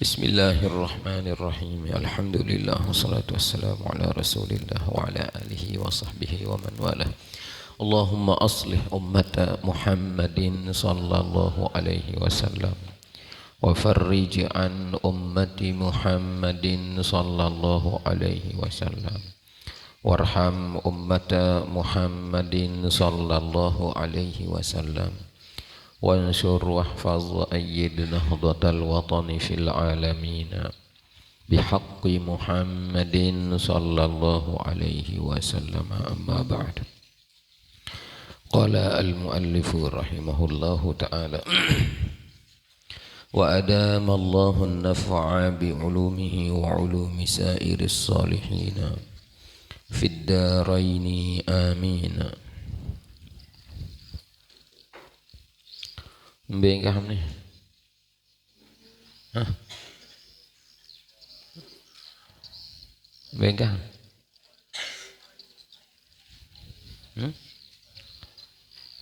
Bismillahirrahmanirrahim. Alhamdulillah wassalatu wassalamu ala Rasulillah wa ala alihi wa sahbihi wa man walah. Allahumma aslih ummata Muhammadin sallallahu alaihi wasallam wa farrij an ummati Muhammadin sallallahu alaihi wasallam warham ummata Muhammadin sallallahu alaihi wasallam wansur wahfaz wa ayyid nahdatal watani fil alamin bihaqqi Muhammadin sallallahu alaihi wasallam. Amma ba'd. Qala al-muallifu rahimahullahu ta'ala wa adama Allahu an-naf'a bi ulumihi wa ulumi sa'iris salihin fid daraini amin. Bengkah nih. Hah? Bengkah.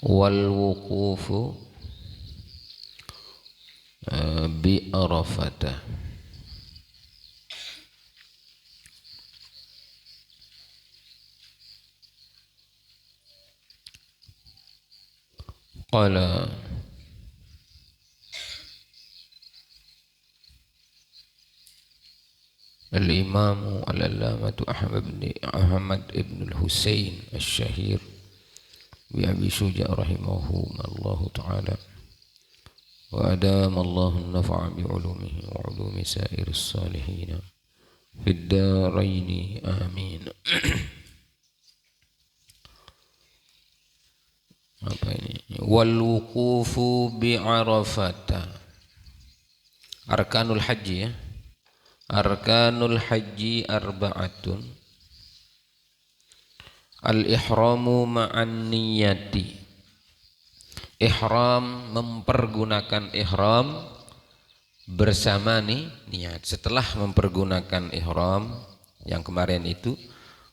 Wal wuqufu bi Arafata. Qala Al-Imam Al-Allamatu Ahmad ibn al-Husain al-Shahir bi Abi Syuja' rahimahullahu ta'ala wa adama Allahu an-naf'a bi ulumihi wa ulumi sa'iris salihin fid daraini amin. Apa ini? Wal wuqufu bi Arafata. Arkanul haji ya. Arkanul haji arba'atun. Al-ihramu ma'an niyati. Ihram, mempergunakan ihram bersama niat. Setelah mempergunakan ihram yang kemarin itu,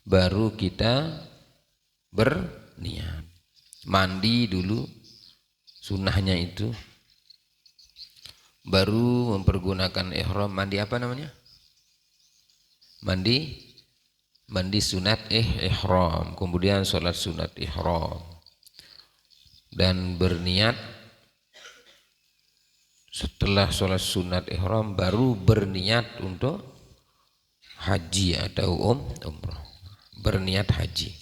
baru kita berniat. Mandi dulu, sunnahnya itu, baru mempergunakan ihram. Mandi apa namanya? Mandi sunat ihram, kemudian sholat sunat ihram, dan berniat. Setelah sholat sunat ihram baru berniat untuk haji atau umrah, berniat haji.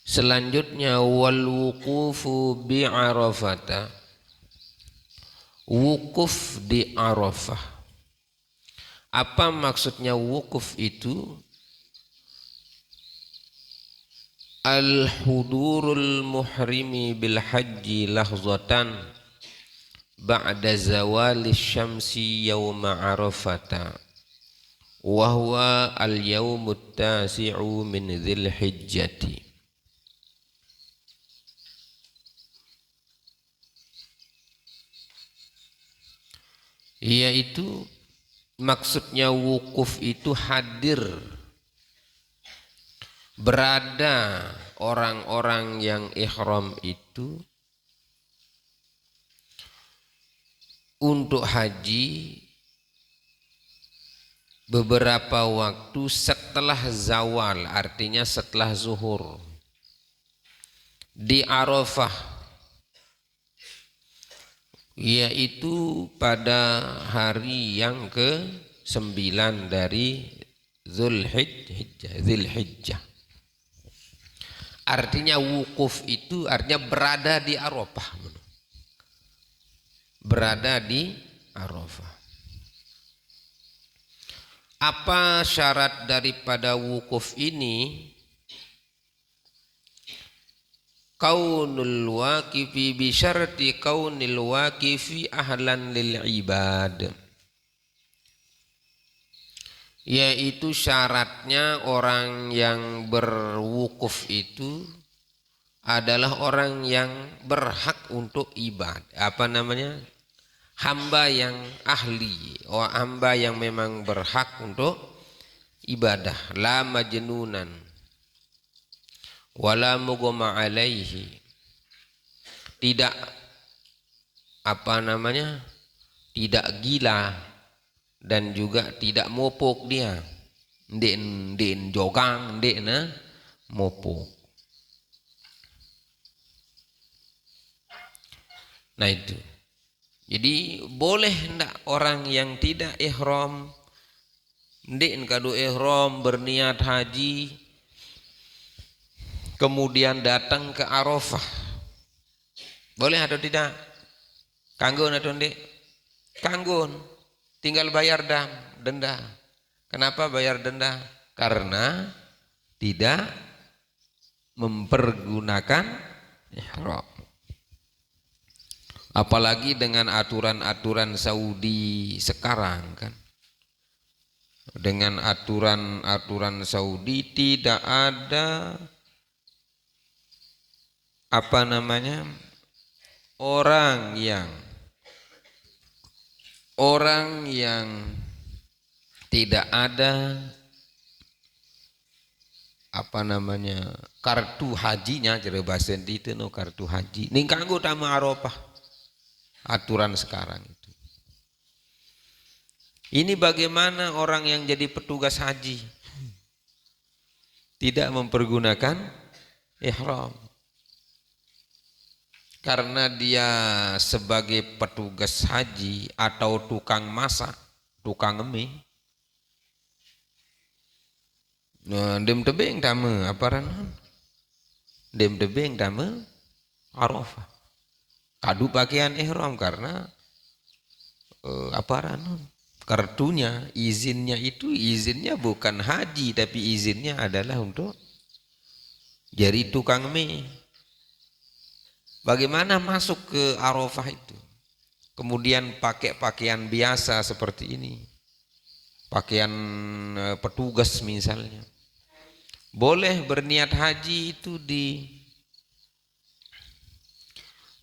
Selanjutnya wal wuqufu bi Arafata. Wukuf di Arafah. Apa maksudnya wukuf itu? Al-hudurul muhrimi bil haji lahzatan ba'da zawali syamsi yawma Arafata wa huwa al-yawmut tasi'u min dzil hijjati. Yaitu maksudnya wukuf itu hadir, berada orang-orang yang ihram itu untuk haji beberapa waktu setelah zawal, artinya setelah zuhur di Arafah, yaitu pada hari yang ke-9 dari Dzulhijjah. Artinya wukuf itu artinya berada di Arafah. Berada di Arafah. Apa syarat daripada wukuf ini? Kaunul waqifi bi syarti kaunil waqifi ahlan lil ibad. Yaitu syaratnya orang yang berwukuf itu adalah orang yang berhak untuk ibadah. Apa namanya? Hamba yang ahli, hamba yang memang berhak untuk ibadah. La majnunan wala mughma alaihi, tidak tidak gila dan juga tidak mopok dia. Ndek jogang, ndek na mopok. Nah itu. Jadi boleh ndak orang yang tidak ihram, ndek kado ihram berniat haji, kemudian datang ke Arafah. Boleh atau tidak? Kanggun atau ndek? Kanggun. Tinggal bayar denda. Kenapa bayar denda? Karena tidak mempergunakan ihram. Apalagi dengan aturan-aturan Saudi sekarang kan. Dengan aturan-aturan Saudi tidak ada orang yang tidak ada kartu hajinya, jadi bahasa itu no kartu haji. Ning kanggo tamu Arafah. Aturan sekarang itu. Ini bagaimana orang yang jadi petugas haji tidak mempergunakan ihram. Karena dia sebagai petugas haji atau tukang masak, tukang mie. Nah, dem tebing dame apa ranon? Dem tebing dame Arafah. Kadu pakaian ihram karena kartunya, izinnya bukan haji tapi izinnya adalah untuk jadi tukang mie. Bagaimana masuk ke Arafah itu? Kemudian pakai pakaian biasa seperti ini. Pakaian petugas misalnya. Boleh berniat haji itu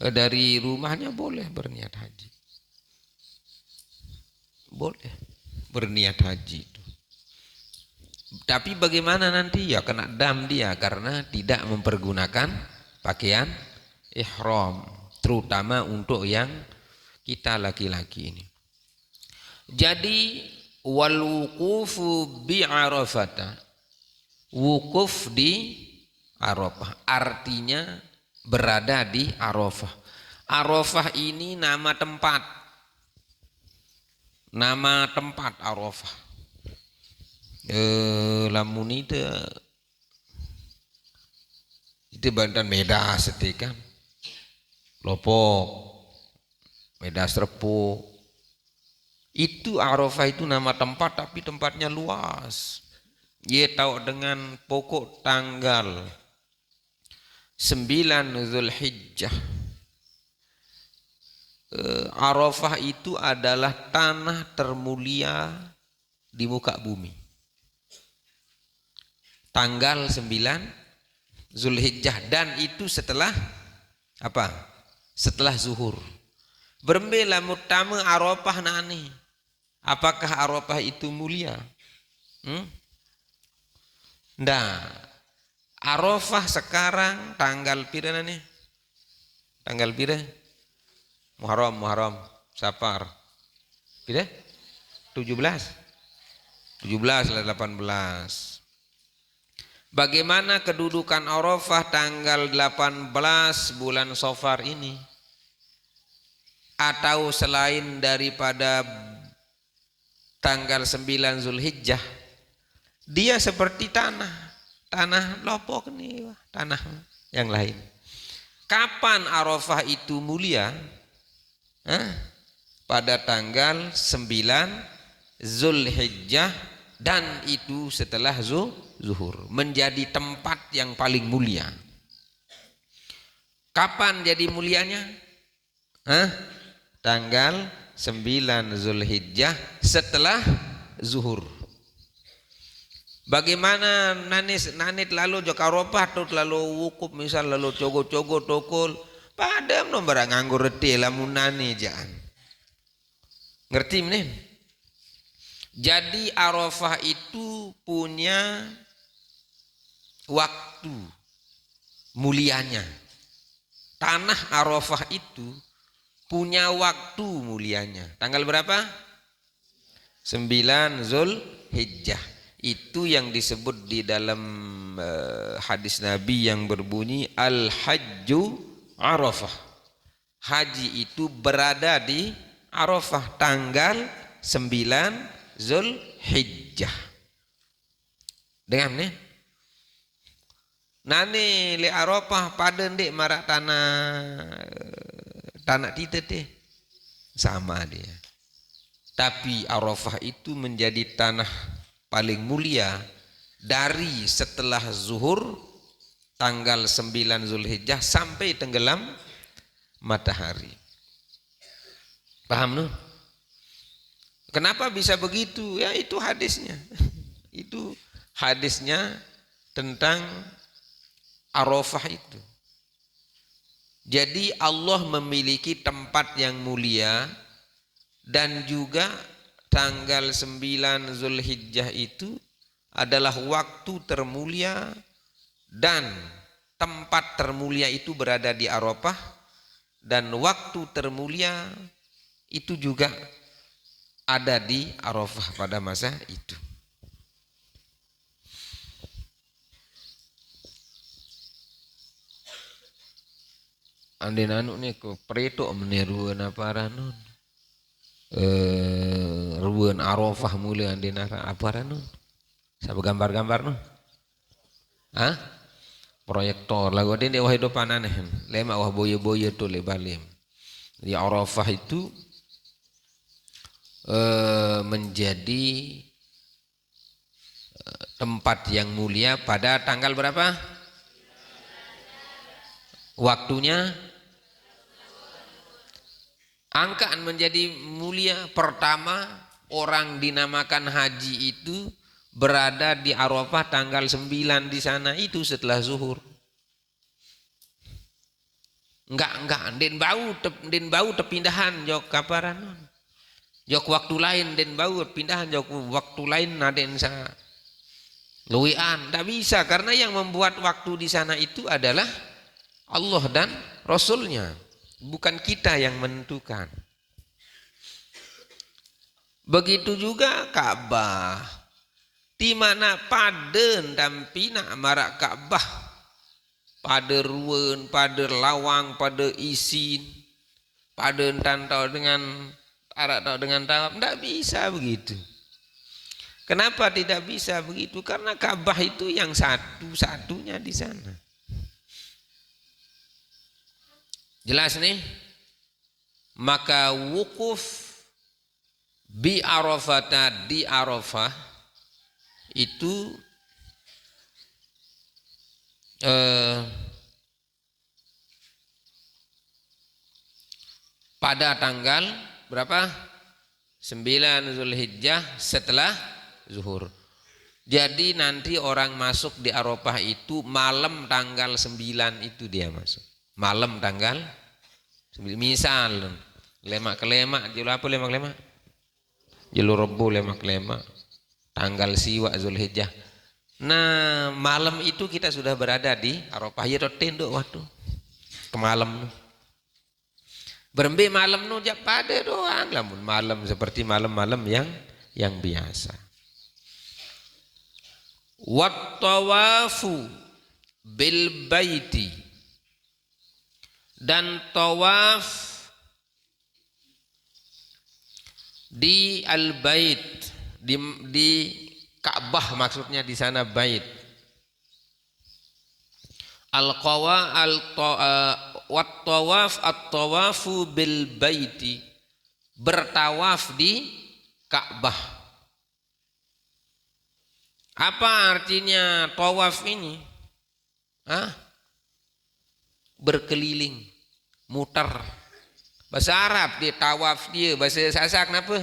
dari rumahnya, boleh berniat haji. Boleh berniat haji itu. Tapi bagaimana nanti? Ya kena dam dia karena tidak mempergunakan pakaian ihram, terutama untuk yang kita laki-laki ini. Jadi wal wuqufu bi Arafata, wukuf di Arafah artinya berada di Arafah. Arafah ini nama tempat Arafah. Lamun itu bantan Medas kan. Lopok, Medas Repuk. Itu Arafah itu nama tempat tapi tempatnya luas. Dia tahu dengan pokok tanggal 9 Zulhijjah. Arafah itu adalah tanah termulia di muka bumi. Tanggal 9 Zulhijjah dan itu setelah apa? Setelah zuhur. Berembela mutama Arafah nani. Apakah Arafah itu mulia? Ndak. Arafah sekarang tanggal pira nani? Tanggal pira? Muharram, Safar. Pira? 17 lah 18. Bagaimana kedudukan Arafah tanggal 18 bulan Safar ini? Atau selain daripada tanggal 9 Zulhijjah, dia seperti tanah lopok nih, tanah yang lain. Kapan Arafah itu mulia? Pada tanggal 9 Zulhijjah dan itu setelah zuhur, menjadi tempat yang paling mulia. Kapan jadi mulianya? Tanggal 9 Zulhijjah setelah zuhur. Bagaimana nanit lalu jok Arafah tuh lalu wukuf misal lalu cogo-cogo tokol padam nomor nganggur reti lamun nani jangan. Ngerti nih? Jadi Arafah itu punya waktu mulianya. Tanah Arafah itu punya waktu mulianya. Tanggal berapa? 9 Zulhijjah. Itu yang disebut di dalam hadis Nabi yang berbunyi Al-Hajju Arafah. Haji itu berada di Arafah tanggal 9 Zulhijjah. Dengar nih. Nani le Arafah pada ndek marak tanah kita teh sama dia. Tapi Arafah itu menjadi tanah paling mulia dari setelah zuhur tanggal 9 Zulhijjah sampai tenggelam matahari. Paham no? Kenapa bisa begitu? Ya itu hadisnya. Itu hadisnya tentang Arafah itu. Jadi Allah memiliki tempat yang mulia dan juga tanggal 9 Zulhijjah itu adalah waktu termulia dan tempat termulia itu berada di Arafah dan waktu termulia itu juga ada di Arafah pada masa itu. Andin anu nih ko preto meniruan apa ranun ruan Arafah mulai andin apa ranun sabu gambar-gambar no proyektor lagu adin wah hidup aneh lema wah boye-boye tu lebalim di Arafah itu menjadi tempat yang mulia pada tanggal berapa? Waktunya angkaan menjadi mulia. Pertama orang dinamakan haji itu berada di Arafah tanggal 9 di sana itu setelah zuhur. Enggak den bau terpindahan jok kaparan. Jok waktu lain den bau pindahan jok waktu lain naden sa luian. Tidak bisa karena yang membuat waktu di sana itu adalah Allah dan Rasulnya, bukan kita yang menentukan. Begitu juga Ka'bah, di mana paden tampina marak Ka'bah, pada ruwen, pada lawang, pada isin, pada tantau dengan arak tau dengan tawaf, tidak bisa begitu. Kenapa tidak bisa begitu? Karena Ka'bah itu yang satu-satunya di sana. Jelas nih? Maka wukuf bi Arafah di Arafah itu pada tanggal berapa? 9 Zulhijjah setelah zuhur. Jadi nanti orang masuk di Arafah itu malam tanggal 9 itu dia masuk. Malam tanggal 9. Misal lemak ke lemak, julu apa lemak ke lemak? Julu Rebu lemak ke lemak. Tanggal siwa Zulhijjah. Nah malam itu kita sudah berada di Arafah. Ya tenduk waktu ke malam. Berembe malam nu jak pada doang. Lamun malam seperti malam-malam yang biasa. Wat tawafu bil baiti. Dan tawaf di al-bait di Ka'bah maksudnya di sana bait. Wat tawaf at-tawafu bil baiti, bertawaf di Ka'bah. Apa artinya tawaf ini? Berkeliling, muter. Bahasa Arab dia tawaf dia, bahasa Sasak kenapa?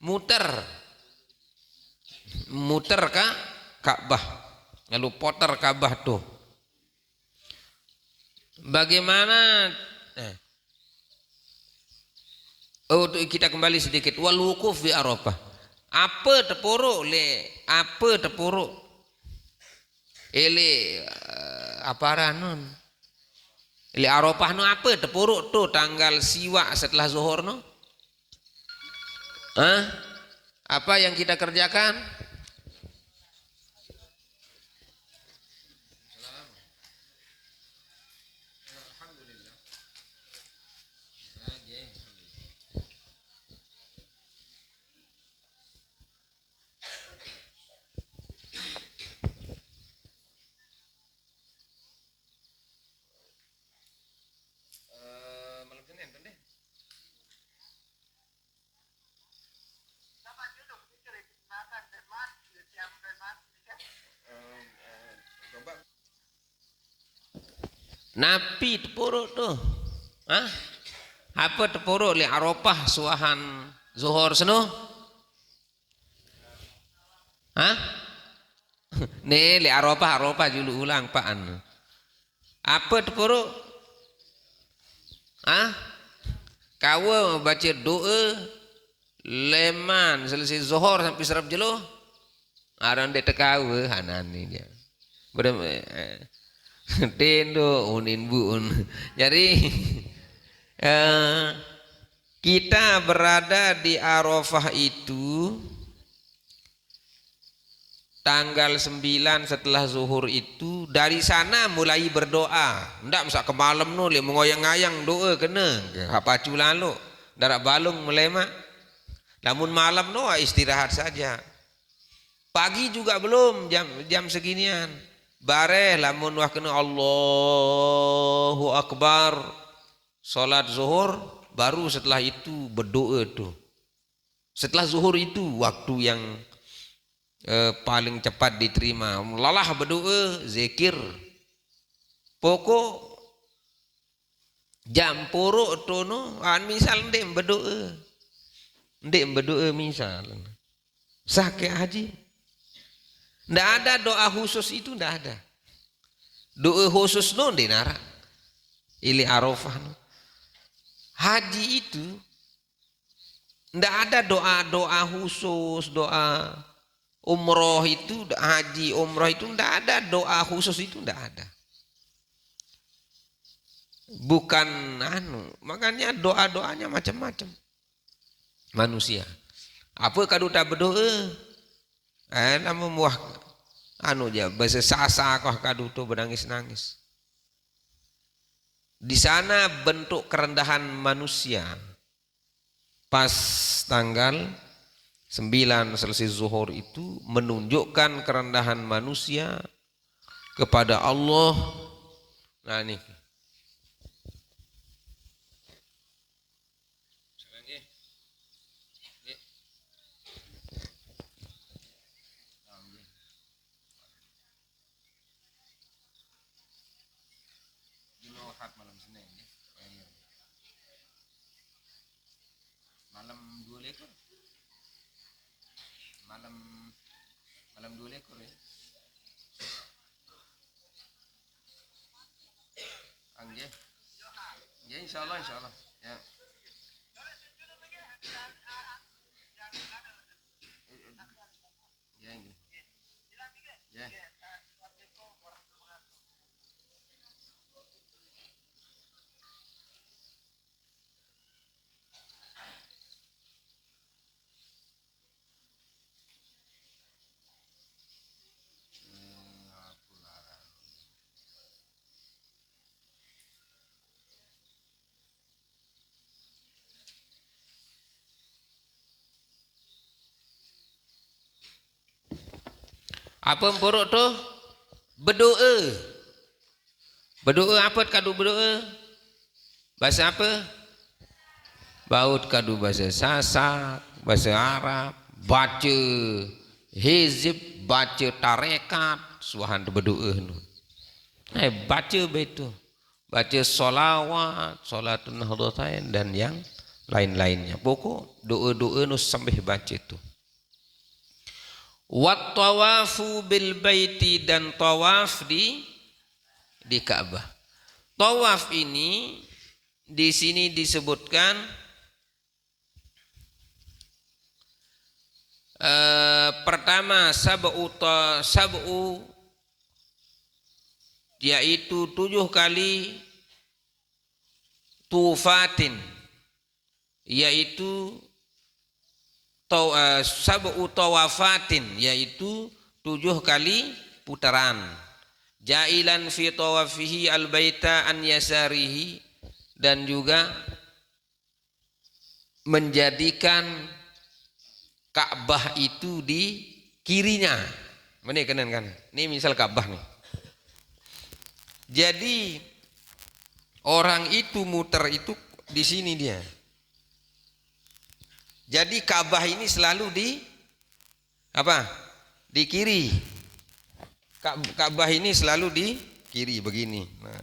Muter. Muter Ka'bah. Lalu putar Ka'bah tuh. Bagaimana kita kembali sedikit wal wukuf di Arafah. Apa tepuruk ele apa ranon? Li Arafah no apa tepuruk tuh tanggal siwa setelah zuhur no? Hah? Apa yang kita kerjakan? Malam Senin kan deh. Napi tepuruk tuh. Hah? Apa tepuruk li Arafah suahan zuhur seno? Hah? Nih li Arafah dulu ulang paan. Apa tepuruk? Hah? Kawa baca doa leman selesai zuhur sampai serap jeluh. Aran dia tekawa hanani dia. Tendo unin buun. Jadi kita berada di Arafah itu tanggal 9 setelah zuhur itu, dari sana mulai berdoa. Ndak masa ke malam nu le mengoyang-ayang doa kena. Apa cu lalu darak balung melema. Lamun malam no istirahat saja. Pagi juga belum jam seginian. Bareh lamun wah kena Allahu Akbar salat zuhur, baru setelah itu berdoa tuh. Setelah zuhur itu waktu yang paling cepat diterima. Lalah berdoa, zikir. Pokok jam puruk tu no, misal ndek berdoa misal. Sakit haji. Ndak ada doa khusus itu, ndak ada. Doa khusus no di nara. Ili Arafah no. Haji itu ndak ada doa khusus, doa umroh itu, haji umroh itu ndak ada doa khusus itu, ndak ada. Bukan makanya doanya macam-macam. Manusia. Apa kadu tak berdoa? Nama muah bahasa sasa kah kadu tu bernangis-nangis. Di sana bentuk kerendahan manusia. Pas tanggal 9 selesai zuhur itu menunjukkan kerendahan manusia kepada Allah. Nah ini. Malam Senin ya. Malam 2 ekor. Malam 2 ekor ya. Angge. Ya insyaallah ya. Ya ini. Ya. Apa buruk tu? Berdoa. Berdoa apa kadu berdoa? Bahasa apa? Baut kadu bahasa Sasak, bahasa Arab, baca hizib, baca tarekat, suahan berdoa nu. Baca betul. Baca solawat, solatun nahdlatain dan yang lain-lainnya. Pokok doa-doa nu sampai baca tu. Wat tawafu bil baiti dan tawaf di Ka'bah. Tawaf ini di sini disebutkan pertama sab'u yaitu 7 kali tufatin, yaitu sab'u tawafatin, yaitu 7 kali putaran. Jailan fi tawafihi albaita an yasarihi, dan juga menjadikan Ka'bah itu di kirinya. Mana kanan kan? Ini misal Ka'bah nih. Jadi orang itu muter itu di sini dia. Jadi Ka'bah ini selalu di apa? Di kiri. Ka'bah ini selalu di kiri begini. Nah.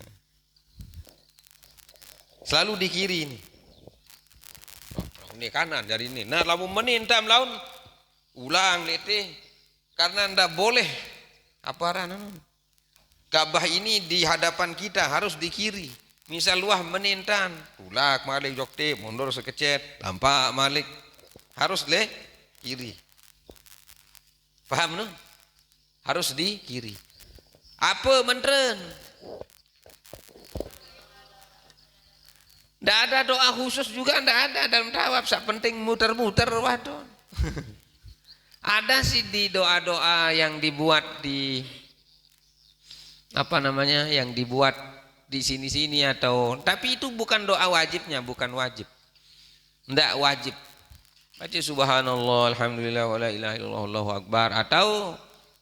Selalu di kiri ini. Ini kanan dari ini. Nah, lamun menintam laun ulang letih karena ndak boleh apa Ka'bah ini di hadapan kita harus di kiri. Misal luah menintan, tulak malik jokte, mundur sekecet, lampak malik. Harus le kiri. Paham no? Harus di kiri. Apa menteren? Ndak ada doa khusus juga, ndak ada dalam tawaf. Sak penting muter-muter waduh. Ada sih di doa-doa yang dibuat di apa namanya, yang dibuat di sini-sini atau, tapi itu bukan doa wajibnya, bukan wajib. Ndak wajib. Baca subhanallah, alhamdulillah, wa la ilaha illallah, Allahu akbar, atau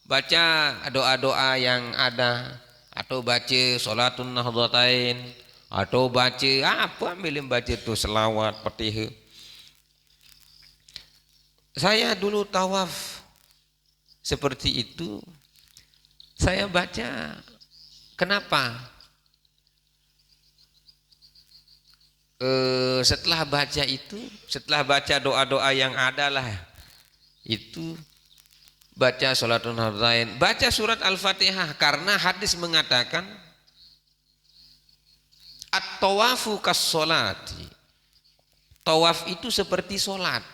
baca doa-doa yang ada, atau baca sholatun nahdlatain, atau baca apa ambilin baca itu selawat petihe. Saya dulu tawaf seperti itu, saya baca, kenapa? Setelah baca itu, setelah baca doa-doa yang ada lah, itu baca sholatul nahdlatain, baca surat Al-Fatihah, karena hadis mengatakan at-tawafu kas-sholati, tawaf itu seperti sholat.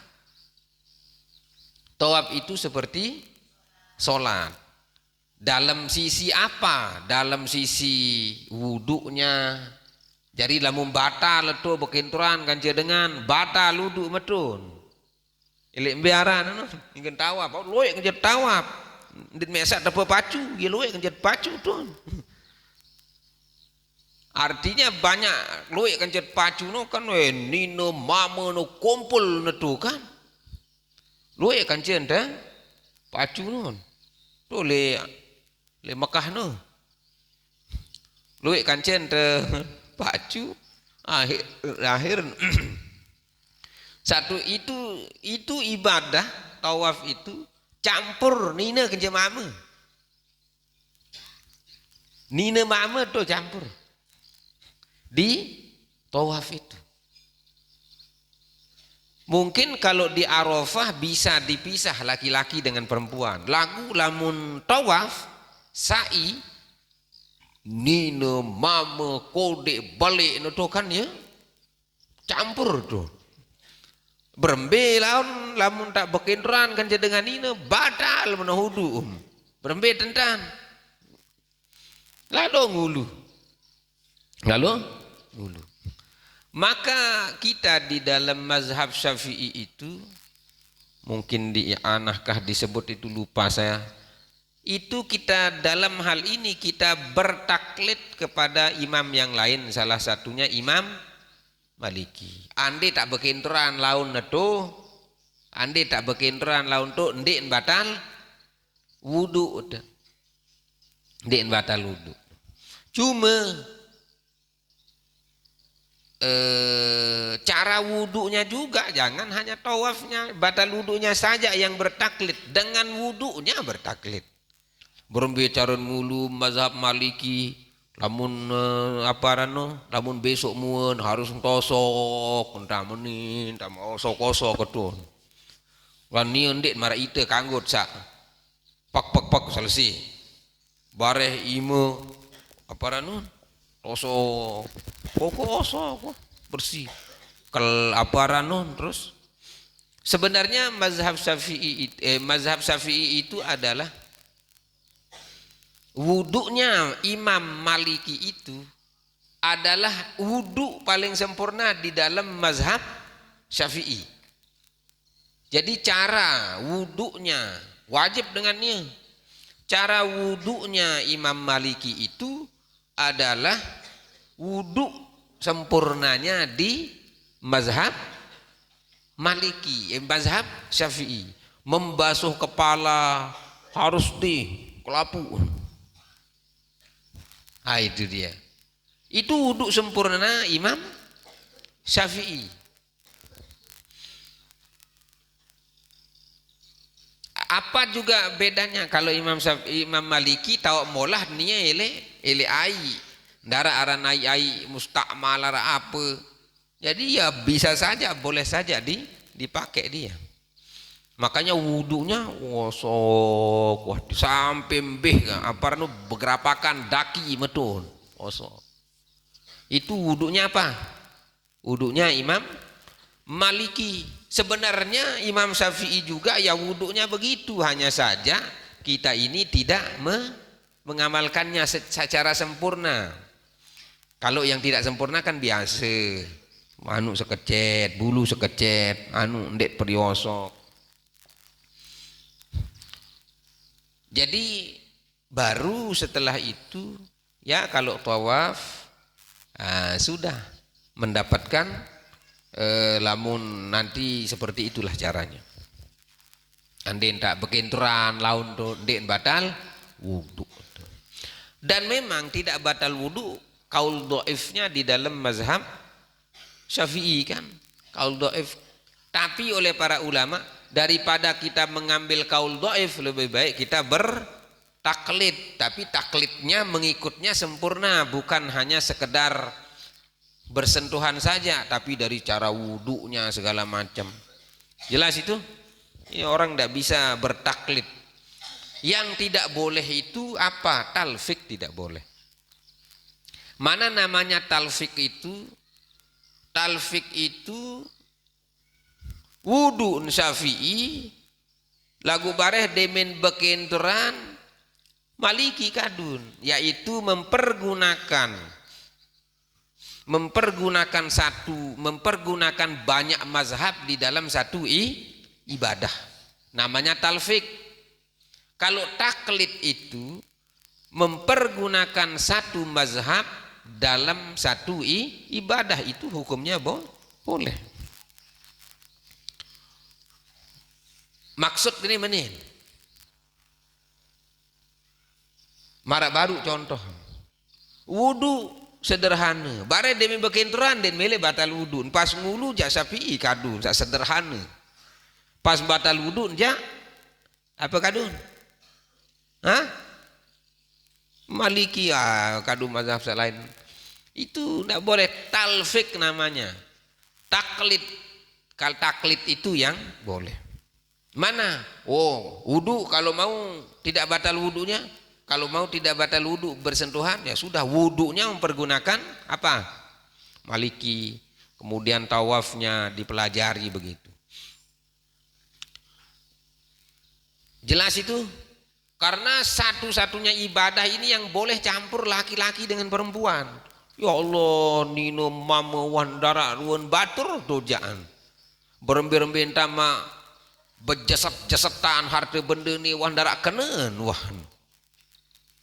Tawaf itu seperti sholat. Dalam sisi apa? Dalam sisi wudunya. Jadi lamun batal itu bekinturan kanca dengan batal wudu metun. Ilek biaran anu ingin tawaf, loe kanca tawaf. Ndit mesak dapat pacu, ge loe kanca pacu tuh. Artinya banyak loe kanca pacu no kan nino mama no kumpul netu kan. Loe kanca nda pacu non. Tu le Mekah no. Loe kanca nda pacu akhir satu itu ibadah tawaf itu campur nina kenja mama tuh campur di tawaf itu. Mungkin kalau di Arafah bisa dipisah laki-laki dengan perempuan, lamun tawaf sa'i nina mama kode balik itu kan ya campur tuh. Berembe lamun tak bekinran kan dengan nina batal menahudu. Berembe tentan. Lalu ngulu. Maka kita di dalam mazhab Syafi'i itu, mungkin di i'anahkah disebut itu lupa saya. Itu kita dalam hal ini kita bertaklid kepada imam yang lain, salah satunya Imam Maliki. Ande tak bekinturan laun netu, ande tak bekinturan laun tu ndik batal wudu, ndik batal wudu. Cuma cara wudunya juga, jangan hanya tawafnya batal wudunya saja yang bertaklid, dengan wudunya bertaklid. Berbicara mulu mazhab Maliki, lamun lamun besok muan harus tosok, entah menin, entah osok ketun. Lan ni ndik mara ite kanggut sak. Pak selesai. Bareh ime tosok. Osok bersih. Kel terus. Sebenarnya mazhab Syafi'i itu adalah wudunya Imam Maliki itu adalah wudu paling sempurna di dalam mazhab Syafi'i. Jadi cara wudunya wajib dengannya. Cara wudunya Imam Maliki itu adalah wudu sempurnanya di mazhab Maliki, mazhab Syafi'i. Membasuh kepala harus di kelapu. Ah, itu dia. Itu wudu sempurna Imam Syafi'i. Apa juga bedanya kalau Imam Maliki tahu molah nia ele ai ndara aran ai mustakmal ara apa. Jadi ya bisa saja, boleh saja dipakai dia. Makanya wudunya osok wah sampai mbeh apa nu begerapakan daki metun osok. Itu wudunya apa? Wudunya Imam Maliki. Sebenarnya Imam Syafi'i juga ya wudunya begitu, hanya saja kita ini tidak mengamalkannya secara sempurna. Kalau yang tidak sempurna kan biasa, anu sekecet, bulu sekecet, anu ndek periosok. Jadi baru setelah itu ya kalau tawaf sudah mendapatkan lamun nanti seperti itulah caranya. Andai tak bekenturan laun ndek batal wudu. Dan memang tidak batal wudu kaul dhaifnya di dalam mazhab Syafi'i kan. Kaul dhaif. Tapi oleh para ulama daripada kita mengambil kaul dhaif lebih baik kita bertaklid, tapi taklidnya mengikutnya sempurna, bukan hanya sekedar bersentuhan saja, tapi dari cara wudunya segala macam. Jelas itu? Ya, orang tidak bisa bertaklid. Yang tidak boleh itu apa? Talfik tidak boleh. Mana namanya talfik itu? Talfik itu wudu Syafi'i lagu bareh demen bekenturan Maliki kadun, yaitu mempergunakan banyak mazhab di dalam satu ibadah. Namanya talfik. Kalau taklid itu mempergunakan satu mazhab dalam satu ibadah, itu hukumnya boleh. Maksud ini menin. Marak baru contoh. Wudu sederhana. Bare demi bekenturan dan mele batal wudu. Pas ngulu jak Syafi'i kadun, sak sederhana. Pas batal wudu jak apa kadun? Hah? Maliki kadun mazhab lain. Itu tidak boleh, talfik namanya. Taklid. Kalau taklid itu yang boleh. Mana? Oh, wudu kalau mau tidak batal wudunya. Kalau mau tidak batal wudu bersentuhan, ya sudah wudunya mempergunakan apa? Maliki. Kemudian tawafnya dipelajari begitu. Jelas itu? Karena satu-satunya ibadah ini yang boleh campur laki-laki dengan perempuan. Ya Allah, nino mama wandara ruan batur dojaan. Berembe-rembe tama bejasat-jasatan harta benda ni wandara kenen wah.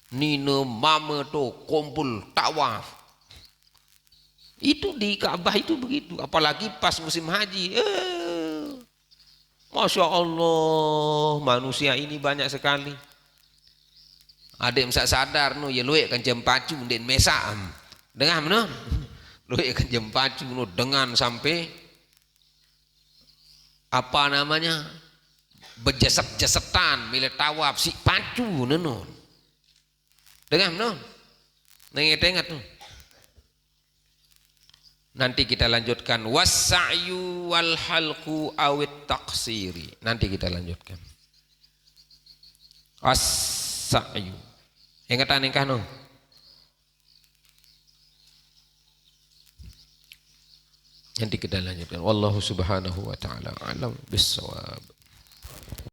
Nino mama tu kumpul tawaf. Itu di Ka'bah itu begitu, apalagi pas musim haji. Masya Allah, manusia ini banyak sekali. Ada yang sadar no ya luek kan jam pacu den mesam. Dengar mana? Luek kan jam pacu no dengan sampai apa namanya? Bejasat-jasatan milik tawaf si pacu nono. Dengar no? Nengat-nengat tuh. Nanti kita lanjutkan was-sa'yu wal halqu awit taqsiri. Nanti kita lanjutkan. As-sa'yu. Ingatan ingkah no? Nanti kita lanjutkan. Wallahu subhanahu wa ta'ala alam bis-shawab.